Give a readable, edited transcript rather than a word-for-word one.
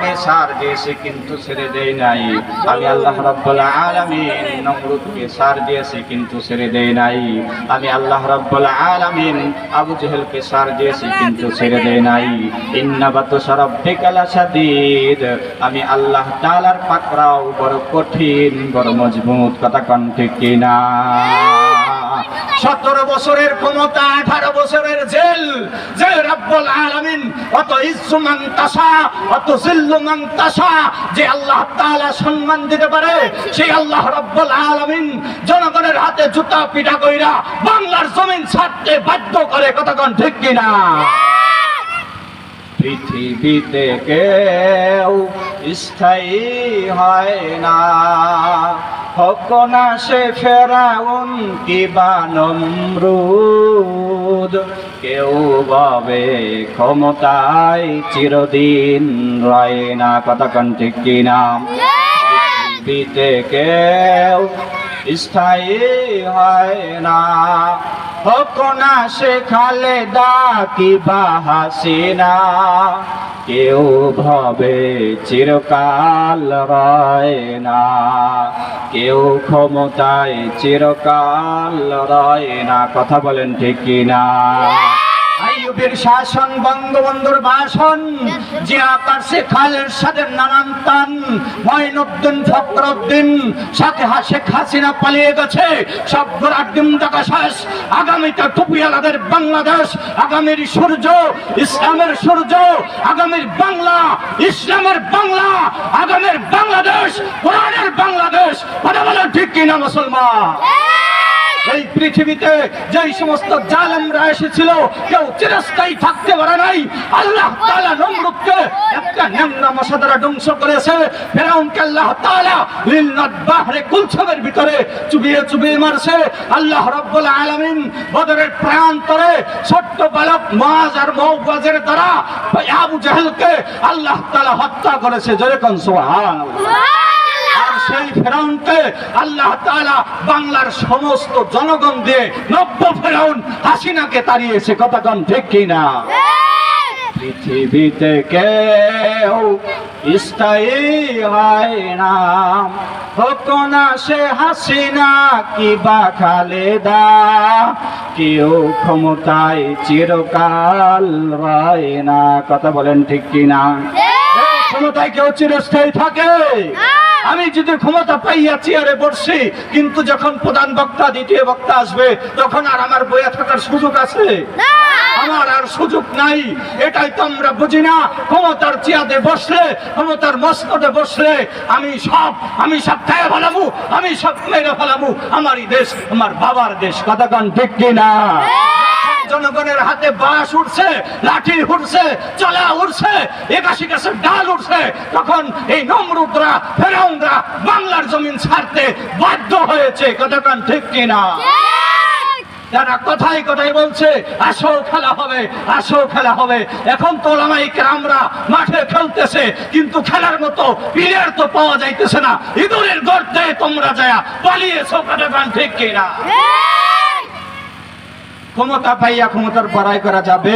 ফেরাউনকে ছাড় দিয়েছি কিন্তু ছেড়ে দেই নাই। আমি আল্লাহ রাব্বুল আলামিন নমরুদকে ছাড় দিয়েছি কিন্তু ছেড়ে দেই নাই। আমি আল্লাহ রাব্বুল আলামিন আবু জেহেলকে ছাড় দিয়েছি কিন্তু ছেড়ে দেই নাই। ইন্না বাতশা রাব্বিকা লাশাদীদ, আমি আল্লাহ তাআলার পাকড়াও বড় কঠিন, বড় মজবুত। কথা কোন ঠিক কিনা? 17 বছরের ক্ষমতা, 18 বছরের জেল, যে রব্বুল আলামিন অত ইজ্জু মান তাশা অত জিল্লু মান তাশা, যে আল্লাহ তাআলা সম্মান দিতে পারে সেই আল্লাহ রব্বুল আলামিন জনগণের হাতে জুতা পিটা কইরা বাংলার জমিন ছাড়তে বাধ্য করে। কথা কোন ঠিক কিনা? পৃথিবীতে কেউ স্থায়ী হয় না, হোক না সে ফেরাউন কিবা নমরুদ। কেউ ভাবে ক্ষমতায় চিরদিন রয় না। কথা কোন ঠিক কিনা? পৃথিবীতে কেউ স্থায়ী হয় না, হোক না সে খালেদা কিবা হাসিনা। কেউ ভাবে চিরকাল রয় না, কেউ ক্ষমতায় চিরকাল রয় না। কথা বলেন ঠিক কিনা? আইয়ুবের শাসন, বঙ্গবন্ধুর ভাষণ, জিয়া কারসে খালের সাথে নানান তান, মঈনুদ্দিন ফখরুদ্দিন সাথে শেখ হাসিনা পালিয়ে গেছে। সব গোড়ার ডিম টাকা শেষ। আগামীতে টুপিওয়ালাদের বাংলাদেশ, আগামীর সূর্য ইসলামের সূর্য, আগামীর বাংলা ইসলামের বাংলা, আগামীর বাংলাদেশ কোরআনের বাংলাদেশ। কথা বলেন ঠিক কিনা মুসলমান? এই পৃথিবীতে যেই সমস্ত জালেমরা এসেছিল কেউ চিরস্থায়ী থাকতে পারে নাই। আল্লাহ তাআলা নমরুদকে একটা ন্যাংরা মশা দ্বারা ধ্বংস করেছে। ফেরাউনকে আল্লাহ তাআলা লিল্লাত বাহরে কুলছবের ভিতরে চুবিয়ে চুবিয়ে মারছে। আল্লাহ রাব্বুল আলামিন বদরের প্রান্তরে ছোট্ট বালক মুআজ আর মওআজের দ্বারা আবু জেহেলকে আল্লাহ তাআলা হত্যা করেছে। জোরে কোন সুবহানাল্লাহ। আর সেই ফেরাউনকে আল্লাহ তাআলা বাংলার সমস্ত জনগণ দিয়ে নব্য ফেরাউন হাসিনাকে তাড়িয়েছে। কথা কোন ঠিক কিনা? পৃথিবীতে কেউ স্থায়ী হয় না, হোক না সে হাসিনা কিবা খালেদা। কেউ ক্ষমতায় চিরকাল রয় না। কথা বলেন ঠিক কিনা? ক্ষমতায় কেউ চিরস্থায়ী থাকে? আমি যদি ক্ষমতা পাইয়া চেয়ারে বসছি, কিন্তু যখন প্রধান বক্তা দ্বিতীয় বক্তা আসবে তখন আর আমার বইয়া থাকার সুযোগ আছে? আমার আর সুযোগ নাই। এটাই তো আমরা বুঝি না। ক্ষমতার চেয়ারে বসলে, ক্ষমতার মস্তদে বসলে আমি সব খেয়ে ফেলাবো, আমি সব মেরে ফেলাবো। আমারই দেশ, আমার বাবার দেশ। কথা কোন ঠিক কিনা? জনগণের হাতে বাঁশ উঠছে, লাঠি উঠছে, চলা উঠছে, 81 গাছের ডাল উঠছে, তখন এই নমরুদরা ফেরাউনরা বাংলার জমিন ছাড়তে বাধ্য হয়েছে। কথা কোন ঠিক কিনা? যারা কথাই কথাই বলছে আসো খেলা হবে, আসো খেলা হবে। এখন তো ওলামায়ে কেরামরা মাঠে খেলতেছে, কিন্তু খেলার মতো প্লেয়ার তো পাওয়া যাইতেছে না। ইঁদুরের গর্তে তোমরা যায়া পালিয়েছো। কথা কোন ঠিক কিনা? ক্ষমতা পাইয়া ক্ষমতার বড়াই করা যাবে?